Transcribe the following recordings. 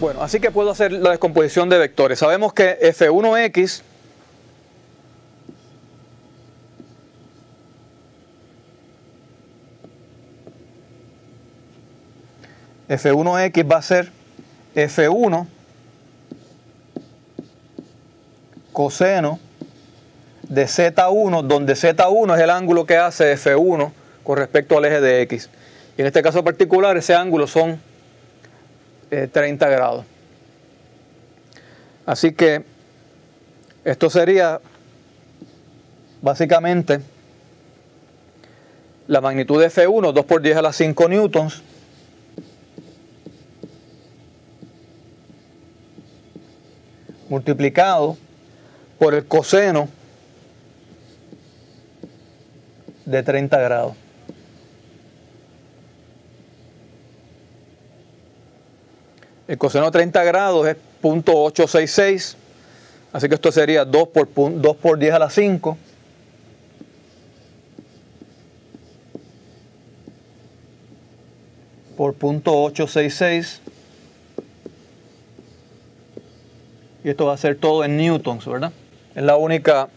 Bueno, así que puedo hacer la descomposición de vectores. Sabemos que F1X va a ser F1 coseno de Z1, donde Z1 es el ángulo que hace F1 con respecto al eje de X. Y en este caso particular, ese ángulo son 30 grados. Así que esto sería básicamente la magnitud de F1, 2 por 10 a la 5 newtons, multiplicado por el coseno de 30 grados. El coseno de 30 grados es 0.866, así que esto sería 2 por 10 a la 5 por 0.866, y esto va a ser todo en newtons, ¿verdad? Es la única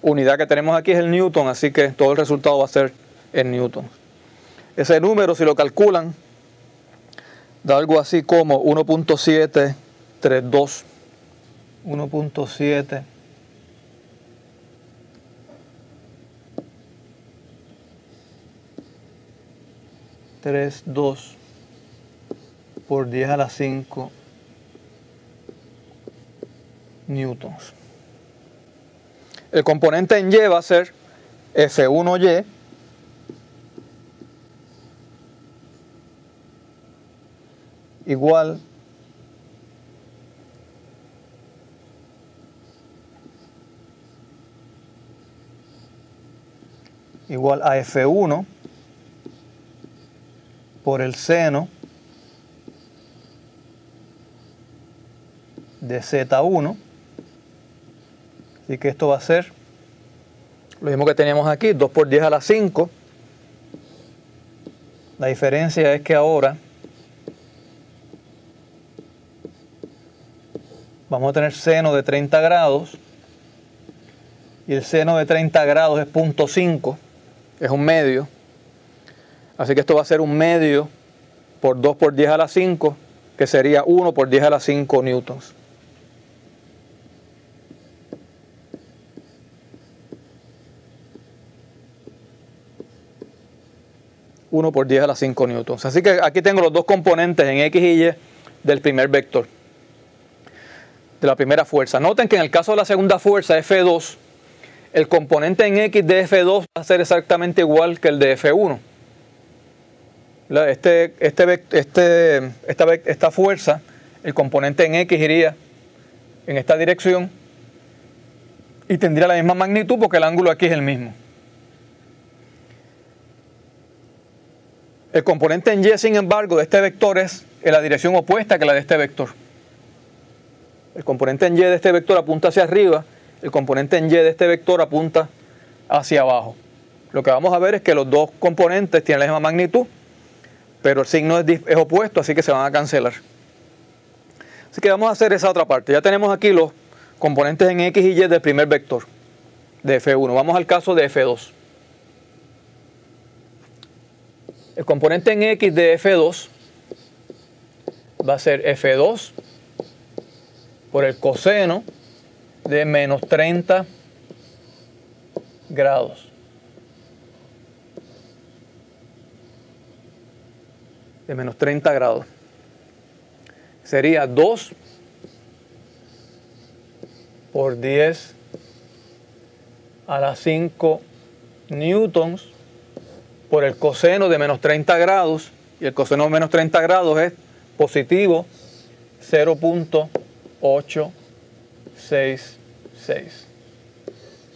unidad que tenemos aquí, es el newton, así que todo el resultado va a ser en newtons. Ese número, si lo calculan, da algo así como 1.732. 1.732 por 10 a la 5 newtons. El componente en Y va a ser F1Y igual a F1 por el seno de Z1. Así que esto va a ser lo mismo que teníamos aquí, 2 por 10 a la 5. La diferencia es que ahora vamos a tener seno de 30 grados. Y el seno de 30 grados es 0.5, es un medio. Así que esto va a ser un medio por 2 por 10 a la 5, que sería 1 por 10 a la 5 newtons. 1 por 10 a la 5 newtons. Así que aquí tengo los dos componentes en X y Y del primer vector, de la primera fuerza. Noten que en el caso de la segunda fuerza, F2, el componente en X de F2 va a ser exactamente igual que el de F1. Esta fuerza, el componente en X iría en esta dirección y tendría la misma magnitud porque el ángulo aquí es el mismo. El componente en Y, sin embargo, de este vector es en la dirección opuesta que la de este vector. El componente en Y de este vector apunta hacia arriba, el componente en Y de este vector apunta hacia abajo. Lo que vamos a ver es que los dos componentes tienen la misma magnitud, pero el signo es opuesto, así que se van a cancelar. Así que vamos a hacer esa otra parte. Ya tenemos aquí los componentes en X y Y del primer vector de F1. Vamos al caso de F2. El componente en X de F2 va a ser F2 por el coseno de menos 30 grados. De menos 30 grados. Sería 2 por 10 a la 5 newtons por el coseno de menos 30 grados, y el coseno de menos 30 grados es positivo 0.866.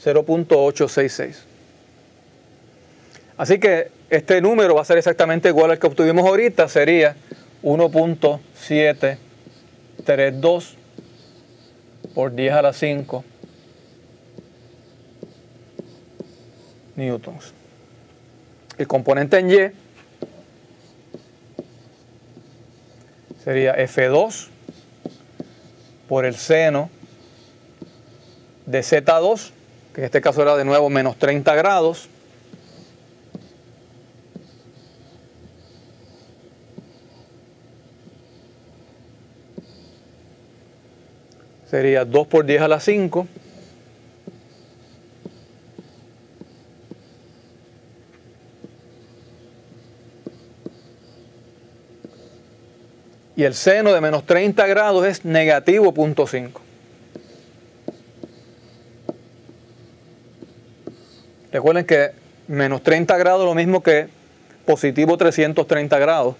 0.866. Así que este número va a ser exactamente igual al que obtuvimos ahorita, sería 1.732 por 10 a la 5 newtons. El componente en Y sería F2 por el seno de Z2, que en este caso era de nuevo menos 30 grados, sería 2 por 10 a la 5 y el seno de menos 30 grados es negativo 0.5. Recuerden que menos 30 grados es lo mismo que positivo 330 grados.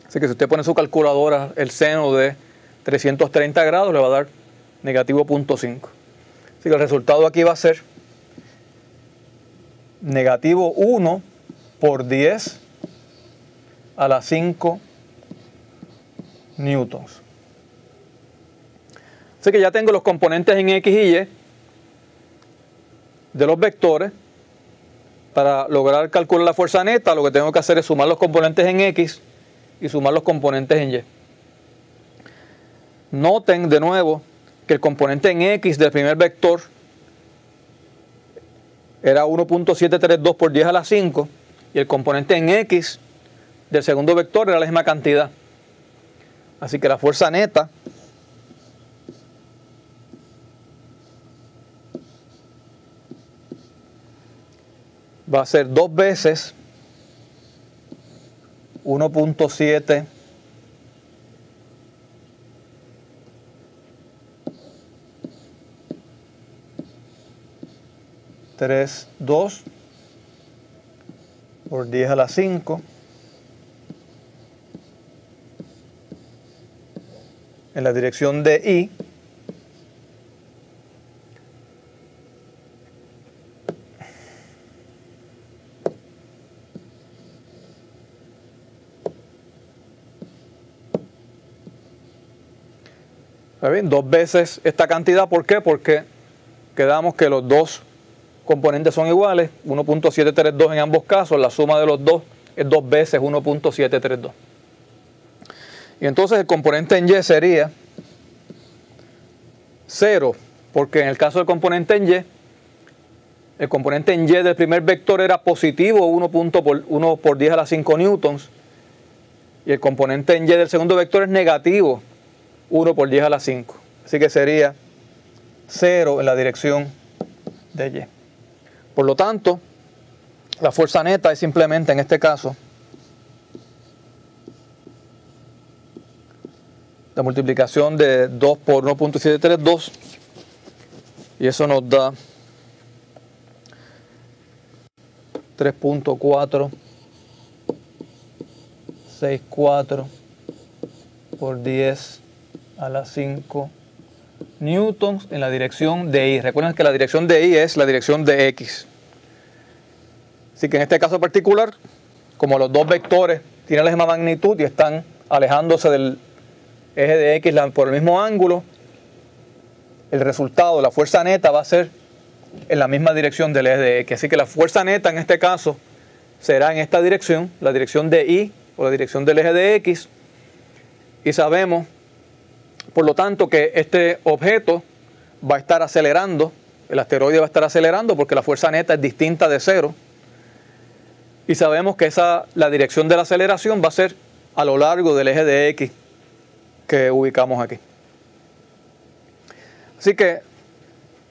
Así que si usted pone en su calculadora el seno de 330 grados, le va a dar negativo 0.5. Así que el resultado aquí va a ser negativo 1 por 10 a la 5 newtons. Así que ya tengo los componentes en X y Y de los vectores. Para lograr calcular la fuerza neta, lo que tengo que hacer es sumar los componentes en X y sumar los componentes en Y. Noten de nuevo que el componente en X del primer vector era 1.732 por 10 a la 5 y el componente en X del segundo vector era la misma cantidad. Así que la fuerza neta va a ser 2 veces 1.7 32 por 10 a la 5 en la dirección de Y ¿Está bien? 2 veces esta cantidad. ¿Por qué? Porque quedamos que los dos componentes son iguales, 1.732 en ambos casos, la suma de los dos es 2 veces 1.732. Y entonces el componente en Y sería 0, porque en el caso del componente en Y, el componente en Y del primer vector era positivo 1 por 10 a la 5 newtons, y el componente en Y del segundo vector es negativo 1 por 10 a la 5. Así que sería 0 en la dirección de Y. Por lo tanto, la fuerza neta es simplemente, en este caso, la multiplicación de 2 por 1.732, y eso nos da 3.464 por 10 a la 5 newtons en la dirección de Y. Recuerden que la dirección de Y es la dirección de X. Así que en este caso particular, como los dos vectores tienen la misma magnitud y están alejándose del eje de X por el mismo ángulo, el resultado, la fuerza neta, va a ser en la misma dirección del eje de X. Así que la fuerza neta en este caso será en esta dirección, la dirección de Y o la dirección del eje de X. Y sabemos, por lo tanto, que este objeto va a estar acelerando, el asteroide va a estar acelerando porque la fuerza neta es distinta de 0. Y sabemos que la dirección de la aceleración va a ser a lo largo del eje de X que ubicamos aquí. Así que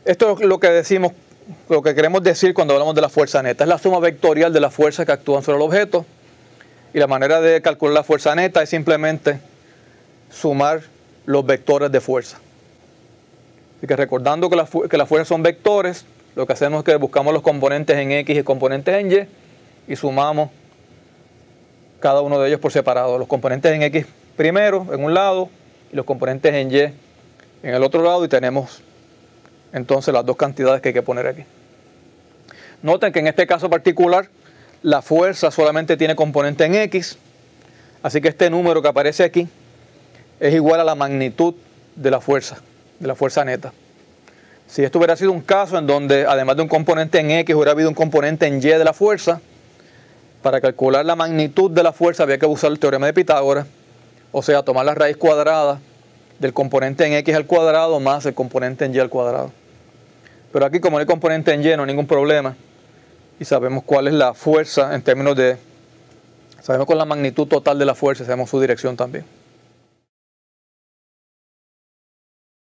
esto es lo que decimos, lo que queremos decir cuando hablamos de la fuerza neta. Es la suma vectorial de las fuerzas que actúan sobre el objeto. Y la manera de calcular la fuerza neta es simplemente sumar los vectores de fuerza. Así que recordando que las fuerzas son vectores, lo que hacemos es que buscamos los componentes en X y componentes en Y y sumamos cada uno de ellos por separado. Los componentes en X primero en un lado y los componentes en Y en el otro lado, y tenemos entonces las dos cantidades que hay que poner aquí. Noten que en este caso particular la fuerza solamente tiene componente en X, así que este número que aparece aquí es igual a la magnitud de la fuerza neta. Si esto hubiera sido un caso en donde además de un componente en X hubiera habido un componente en Y de la fuerza, para calcular la magnitud de la fuerza había que usar el teorema de Pitágoras, o sea, tomar la raíz cuadrada del componente en x al cuadrado más el componente en y al cuadrado. Pero aquí, como no hay componente en y, no hay ningún problema. Y sabemos cuál es la fuerza en términos de... Sabemos cuál es la magnitud total de la fuerza, sabemos su dirección también.